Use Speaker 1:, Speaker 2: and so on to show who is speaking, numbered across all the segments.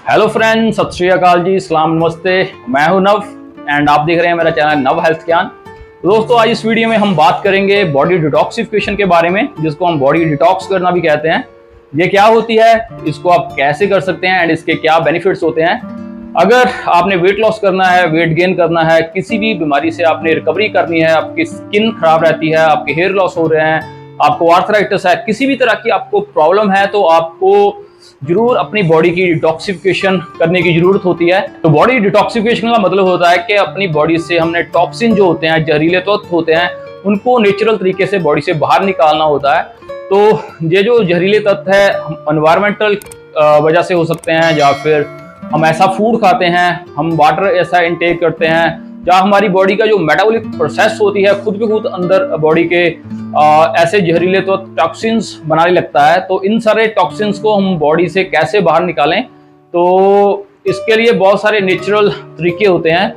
Speaker 1: Hello friends, सत श्री अकाल जी, सलाम, नमस्ते। मैं हूं नव एंड आप देख रहे हैं मेरा चैनल नव हेल्थ ज्ञान। दोस्तों, आज इस वीडियो में हम बात करेंगे बॉडी डिटॉक्सिफिकेशन के बारे में, जिसको हम बॉडी डिटॉक्स करना भी कहते हैं। ये क्या होती है, इसको आप कैसे कर सकते हैं एंड इसके क्या बेनिफिट्स होते हैं। अगर आपने वेट लॉस करना है, वेट गेन करना है, किसी भी बीमारी से आपने रिकवरी करनी है, आपकी स्किन खराब रहती है, आपके हेयर लॉस हो रहे हैं, आपको आर्थराइटिस है, किसी भी तरह की आपको प्रॉब्लम है, तो आपको जरूर अपनी बॉडी की डिटॉक्सिफिकेशन करने की जरूरत होती है। तो बॉडी डिटॉक्सिफिकेशन का मतलब होता है कि अपनी बॉडी से हमने टॉक्सिन जो होते हैं, जहरीले तत्व होते हैं, उनको नेचुरल तरीके से बॉडी से बाहर निकालना होता है। तो ये जो जहरीले तत्व है एनवायरमेंटल वजह से हो सकते हैं, या फिर हम ऐसा फूड खाते हैं, हम वाटर ऐसा इनटेक करते हैं, या हमारी बॉडी का जो मेटाबॉलिक प्रोसेस होती है खुद भी खुद अंदर बॉडी के ऐसे जहरीले तो टॉक्सिन्स बनाने लगता है। तो इन सारे टॉक्सिन्स को हम बॉडी से कैसे बाहर निकालें, तो इसके लिए बहुत सारे नेचुरल तरीके होते हैं।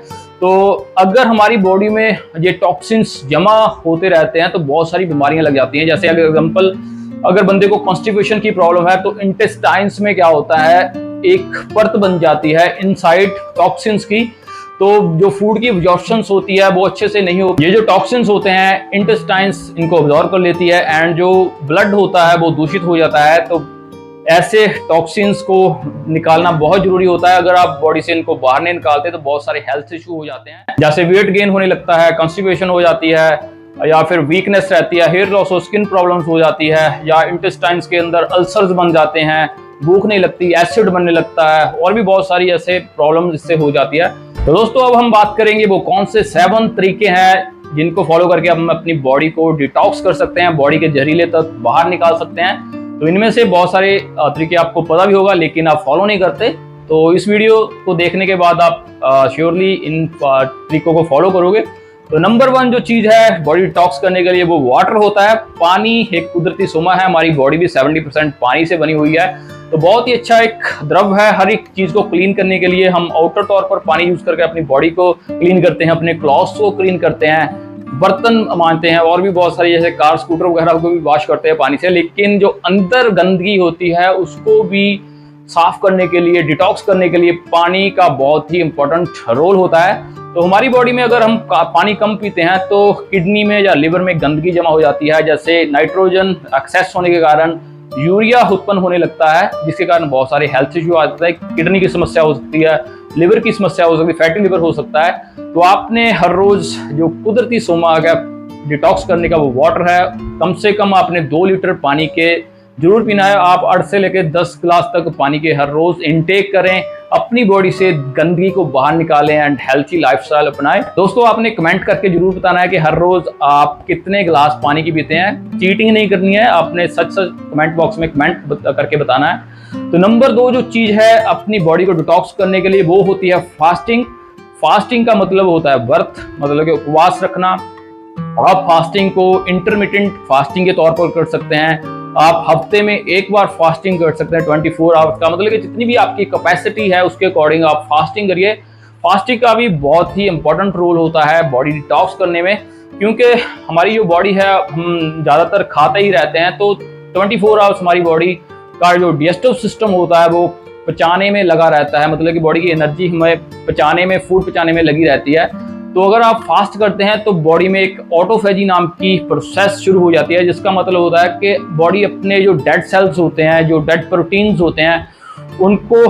Speaker 1: तो अगर हमारी बॉडी में ये टॉक्सिन्स जमा होते रहते हैं तो बहुत सारी बीमारियां लग जाती हैं। जैसे एग्जाम्पल, अगर बंदे को कॉन्स्टिपेशन की प्रॉब्लम है तो इंटेस्टाइन्स में क्या होता है, एक परत बन जाती है इनसाइड टॉक्सिन्स की। तो जो फूड की एब्जॉर्प्शंस होती है वो अच्छे से नहीं हो, ये जो टॉक्सिन्स होते हैं इंटेस्टाइन्स इनको एब्जॉर्ब कर लेती है एंड जो ब्लड होता है वो दूषित हो जाता है। तो ऐसे टॉक्सिन्स को निकालना बहुत जरूरी होता है। अगर आप बॉडी से इनको बाहर नहीं निकालते तो बहुत सारे हेल्थ इशू हो जाते हैं, जैसे वेट गेन होने लगता है, कॉन्स्टिपेशन हो जाती है, या फिर वीकनेस रहती है, हेयर लॉस हो, स्किन प्रॉब्लम्स हो जाती है, या इंटेस्टाइन्स के अंदर अल्सर्स बन जाते हैं, भूख नहीं लगती, एसिड बनने लगता है, और भी बहुत सारी ऐसे प्रॉब्लम्स इससे हो जाती है। तो दोस्तों, अब हम बात करेंगे वो कौन से 7 तरीके हैं जिनको फॉलो करके हम अपनी बॉडी को डिटॉक्स कर सकते हैं, बॉडी के जहरीले तत्व बाहर निकाल सकते हैं। तो इनमें से बहुत सारे तरीके आपको पता भी होगा, लेकिन आप फॉलो नहीं करते। तो इस वीडियो को देखने के बाद आप श्योरली इन तरीकों को फॉलो करोगे। तो नंबर 1 जो चीज है बॉडी डिटॉक्स करने के लिए वो वाटर होता है। पानी एक कुदरती सोमा है, हमारी बॉडी भी 70% पानी से बनी हुई है। तो बहुत ही अच्छा एक द्रव है। हर एक चीज को क्लीन करने के लिए हम आउटर तौर पर पानी यूज करके अपनी बॉडी को क्लीन करते हैं, अपने क्लॉथ्स को क्लीन करते हैं, बर्तन मांजते हैं, और भी बहुत सारी जैसे कार स्कूटर वगैरह को भी वॉश करते हैं पानी से। लेकिन जो अंदर गंदगी होती है उसको भी साफ करने के लिए, डिटॉक्स करने के लिए पानी का बहुत ही इंपॉर्टेंट रोल होता है। तो हमारी बॉडी में अगर हम पानी कम पीते हैं तो किडनी में या लिवर में गंदगी जमा हो जाती है। जैसे नाइट्रोजन एक्सेस होने के कारण यूरिया उत्पन्न होने लगता है, जिसके कारण बहुत सारे हेल्थ इश्यू आ जाता है। किडनी की समस्या हो सकती है, लिवर की समस्या हो सकती है, फैटी लिवर हो सकता है। तो आपने हर रोज जो कुदरती सोमा आ गया डिटॉक्स करने का वो वाटर है, कम से कम आपने 2 लीटर पानी के जरूर पीना है। आप 8 से लेकर 10 गिलास तक पानी के हर रोज इनटेक करें, अपनी बॉडी से गंदगी को बाहर निकालें एंड हेल्थी लाइफस्टाइल अपनाएं। दोस्तों, आपने कमेंट करके जरूर बताना है कि हर रोज आप कितने गिलास पानी की पीते हैं। चीटिंग नहीं करनी है, आपने सच कमेंट बॉक्स में कमेंट करके बताना है। तो नंबर 2 जो चीज है अपनी बॉडी को डिटॉक्स करने के लिए वो होती है फास्टिंग। फास्टिंग का मतलब होता है व्रत, मतलब कि उपवास रखना। आप फास्टिंग को इंटरमिटेंट फास्टिंग के तौर पर कर सकते हैं। आप हफ्ते में एक बार फास्टिंग कर सकते हैं 24 आवर्स का, मतलब कि जितनी भी आपकी कैपेसिटी है उसके अकॉर्डिंग आप फास्टिंग करिए। फास्टिंग का भी बहुत ही इंपॉर्टेंट रोल होता है बॉडी डिटॉक्स करने में, क्योंकि हमारी जो बॉडी है हम ज़्यादातर खाते ही रहते हैं। तो 24 आवर्स हमारी बॉडी का जो डाइजेस्टिव सिस्टम होता है वो पचाने में लगा रहता है, मतलब कि बॉडी की एनर्जी हमें पचाने में, फूड पचाने में लगी रहती है। तो अगर आप फास्ट करते हैं तो बॉडी में एक ऑटोफेजी नाम की प्रोसेस शुरू हो जाती है, जिसका मतलब होता है कि बॉडी अपने जो डेड सेल्स होते हैं, जो डेड प्रोटीन्स होते हैं, उनको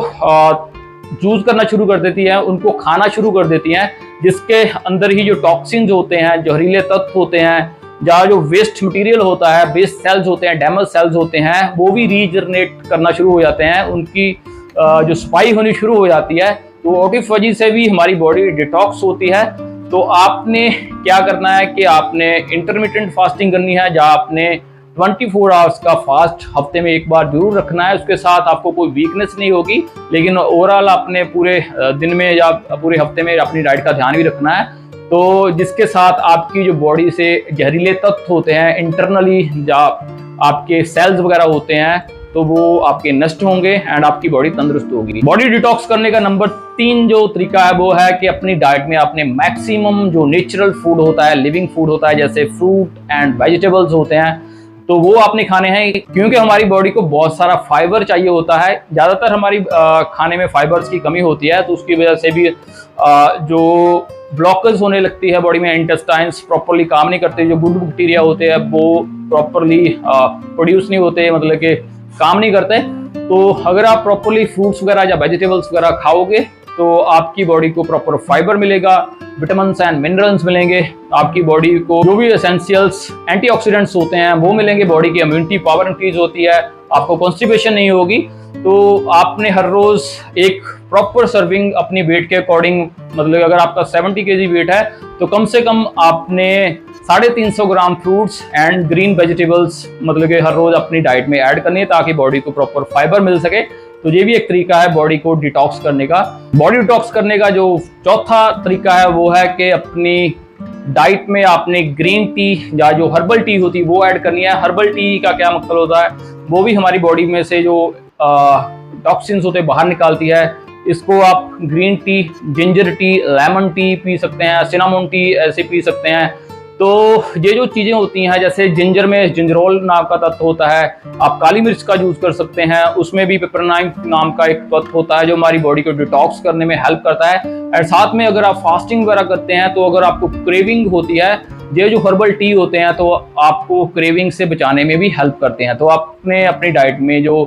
Speaker 1: यूज करना शुरू कर देती है, उनको खाना शुरू कर देती हैं, जिसके अंदर ही जो टॉक्सिन्स होते हैं, जहरीले तत्व होते हैं, या जो वेस्ट मटेरियल होता है, वेस्ट सेल्स होते हैं, डैमेज सेल्स होते हैं, वो भी रीजनरेट करना शुरू हो जाते हैं, उनकी जो सफाई होनी शुरू हो जाती है। तो ऑटोफेजी से भी हमारी बॉडी डिटॉक्स होती है। तो आपने क्या करना है कि आपने इंटरमिटेंट फास्टिंग करनी है, जहाँ आपने 24 आवर्स का फास्ट हफ्ते में एक बार जरूर रखना है। उसके साथ आपको कोई वीकनेस नहीं होगी, लेकिन ओवरऑल आपने पूरे दिन में या पूरे हफ्ते में अपनी डाइट का ध्यान भी रखना है। तो जिसके साथ आपकी जो बॉडी से जहरीले तत्व होते हैं इंटरनली, या आपके सेल्स वगैरह होते हैं, तो वो आपके नष्ट होंगे एंड आपकी बॉडी तंदुरुस्त होगी। बॉडी डिटॉक्स करने का नंबर 3 जो तरीका है वो है कि अपनी डाइट में आपने मैक्सिमम जो नेचुरल फूड होता है, लिविंग फूड होता है, जैसे फ्रूट एंड वेजिटेबल्स होते हैं, तो वो आपने खाने हैं, क्योंकि हमारी बॉडी को बहुत सारा फाइबर चाहिए होता है। ज़्यादातर हमारी खाने में फाइबर्स की कमी होती है, तो उसकी वजह से भी जो ब्लॉकेज होने लगती है बॉडी में, इंटेस्टाइन्स प्रॉपरली काम नहीं करते, जो गुड बैक्टीरिया होते हैं वो प्रॉपरली प्रोड्यूस नहीं होते, मतलब कि काम नहीं करते। तो अगर आप प्रॉपरली फ्रूट्स वगैरह या वेजिटेबल्स वगैरह खाओगे तो आपकी बॉडी को प्रॉपर फाइबर मिलेगा, विटामिन एंड मिनरल्स मिलेंगे, आपकी बॉडी को जो भी एसेंशियल्स एंटीऑक्सीडेंट्स होते हैं वो मिलेंगे, बॉडी की इम्यूनिटी पावर इंक्रीज होती है, आपको कॉन्स्टिपेशन नहीं होगी। तो आपने हर रोज एक प्रॉपर सर्विंग अपनी वेट के अकॉर्डिंग, मतलब अगर आपका 70 kg वेट है तो कम से कम आपने 350 ग्राम फ्रूट्स एंड ग्रीन वेजिटेबल्स मतलब कि हर रोज अपनी डाइट में ऐड करनी है, ताकि बॉडी को प्रॉपर फाइबर मिल सके। तो ये भी एक तरीका है बॉडी को डिटॉक्स करने का। बॉडी डिटॉक्स करने का जो चौथा तरीका है वो है कि अपनी डाइट में आपने ग्रीन टी या जो हर्बल टी होती है वो ऐड करनी है। हर्बल टी का क्या मतलब होता है, वो भी हमारी बॉडी में से जो टॉक्सिन्स होते हैं बाहर निकालती है। इसको आप green tea, ginger tea, lemon tea P सकते हैं, सिनामोन टी ऐसे पी सकते हैं। तो ये जो चीज़ें होती हैं, जैसे जिंजर में जिंजरोल नाम का तत्व होता है, आप काली मिर्च का यूज़ कर सकते हैं, उसमें भी पेपरनाइन नाम का एक तत्व होता है जो हमारी बॉडी को डिटॉक्स करने में हेल्प करता है। और साथ में अगर आप फास्टिंग वगैरह करते हैं तो अगर आपको क्रेविंग होती है, ये जो हर्बल टी होते हैं तो आपको क्रेविंग से बचाने में भी हेल्प करते हैं। तो आपने अपनी डाइट में जो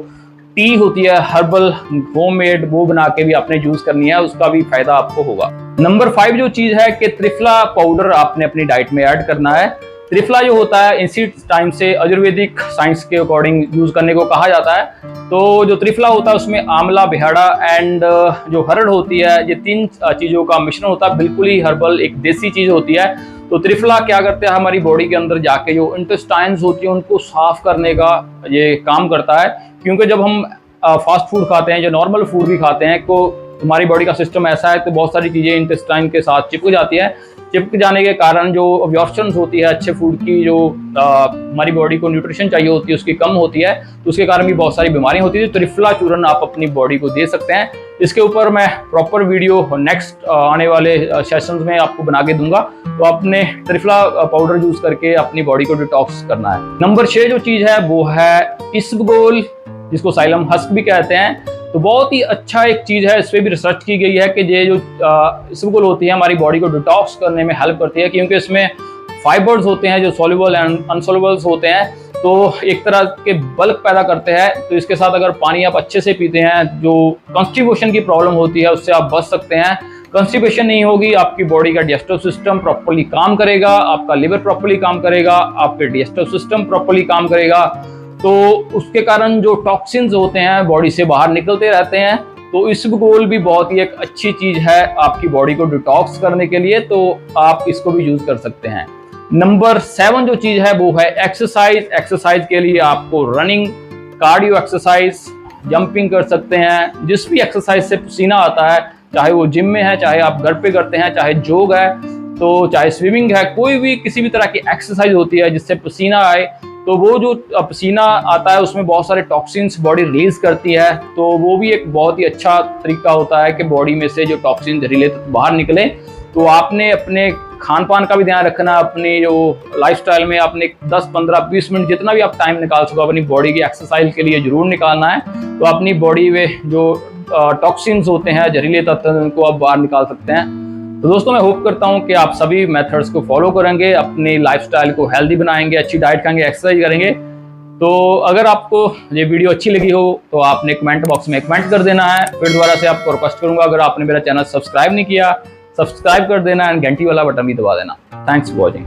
Speaker 1: टी होती है हर्बल होममेड वो बना के भी आपने यूज करनी है, उसका भी फायदा आपको होगा। नंबर 5 जो चीज है कि त्रिफला पाउडर आपने अपनी डाइट में ऐड करना है। त्रिफला जो होता है इसी टाइम से आयुर्वेदिक साइंस के अकॉर्डिंग यूज करने को कहा जाता है। तो जो त्रिफला होता है उसमें आंवला, बिहाड़ा एंड जो हरड़ होती है, ये 3 चीजों का मिश्रण होता है, बिल्कुल ही हर्बल एक देसी चीज होती है। तो त्रिफला क्या करते हैं, हमारी बॉडी के अंदर जाके जो इंटेस्टाइन्स होती है उनको साफ करने का ये काम करता है। क्योंकि जब हम फास्ट फूड खाते हैं, जो नॉर्मल फूड भी खाते हैं, तो हमारी बॉडी का सिस्टम ऐसा है तो बहुत सारी चीज़ें इंटेस्टाइन के साथ चिपक जाती है। चिपक जाने के कारण जो अब्जॉर्प्शन होती है अच्छे फूड की, जो हमारी बॉडी को न्यूट्रिशन चाहिए होती है उसकी कम होती है, तो उसके कारण भी बहुत सारी बीमारियां होती है। तो त्रिफला चूर्ण आप अपनी बॉडी को दे सकते हैं। इसके ऊपर मैं प्रॉपर वीडियो नेक्स्ट आने वाले सेशंस में आपको बना के दूंगा। तो आपने त्रिफला पाउडर यूज करके अपनी बॉडी को डिटॉक्स करना है। नंबर 6 जो चीज़ है वो है इसबगोल, जिसको साइलम हस्क भी कहते हैं। तो बहुत ही अच्छा एक चीज़ है, इस पर भी रिसर्च की गई है कि ये जो इसबगोल होती है हमारी बॉडी को डिटॉक्स करने में हेल्प करती है, क्योंकि इसमें फाइबर्स होते हैं जो सॉल्युबल एंड अनसॉल्युबल्स होते हैं, तो एक तरह के बल्क पैदा करते हैं। तो इसके साथ अगर पानी आप अच्छे से पीते हैं, जो कॉन्स्टिपेशन की प्रॉब्लम होती है उससे आप बच सकते हैं। कॉन्स्टिपेशन नहीं होगी, आपकी बॉडी का डाइजेस्टिव सिस्टम प्रॉपर्ली काम करेगा, आपका लिवर प्रॉपर्ली काम करेगा, आपके डाइजेस्टिव सिस्टम प्रॉपर्ली काम करेगा। तो उसके कारण जो टॉक्सिन्स होते हैं बॉडी से बाहर निकलते रहते हैं। तो इसबगोल भी बहुत ही एक अच्छी चीज़ है आपकी बॉडी को डिटॉक्स करने के लिए, तो आप इसको भी यूज़ कर सकते हैं। नंबर 7 जो चीज़ है वो है एक्सरसाइज। एक्सरसाइज के लिए आपको रनिंग, कार्डियो एक्सरसाइज, जंपिंग कर सकते हैं। जिस भी एक्सरसाइज से पसीना आता है, चाहे वो जिम में है, चाहे आप घर पे करते हैं, चाहे जोग है, तो चाहे स्विमिंग है, कोई भी किसी भी तरह की एक्सरसाइज होती है जिससे पसीना आए, तो वो जो पसीना आता है उसमें बहुत सारे टॉक्सिन्स बॉडी रिलीज करती है। तो वो भी एक बहुत ही अच्छा तरीका होता है कि बॉडी में से जो टॉक्सिन जहरीले बाहर निकले। तो आपने अपने खान पान का भी ध्यान रखना, अपनी जो लाइफस्टाइल में आपने 10, 15, 20 मिनट जितना भी आप टाइम निकाल सको अपनी बॉडी की एक्सरसाइज के लिए जरूर निकालना है। तो अपनी बॉडी में जो टॉक्सिन्स होते हैं, जहरीले तत्व, उनको आप बाहर निकाल सकते हैं। तो दोस्तों मैं होप करता हूं कि आप सभी मेथड्स को फॉलो करेंगे, अपनी लाइफस्टाइल को हेल्दी बनाएंगे, अच्छी डाइट खाएंगे, एक्सरसाइज करेंगे। तो अगर आपको ये वीडियो अच्छी लगी हो तो आपने कमेंट बॉक्स में कमेंट कर देना है। फिर दोबारा से आपको रिक्वेस्ट करूंगा, अगर आपने मेरा चैनल सब्सक्राइब नहीं किया, सब्सक्राइब कर देना एंड घंटी वाला बटन भी दबा देना। Thanks for watching.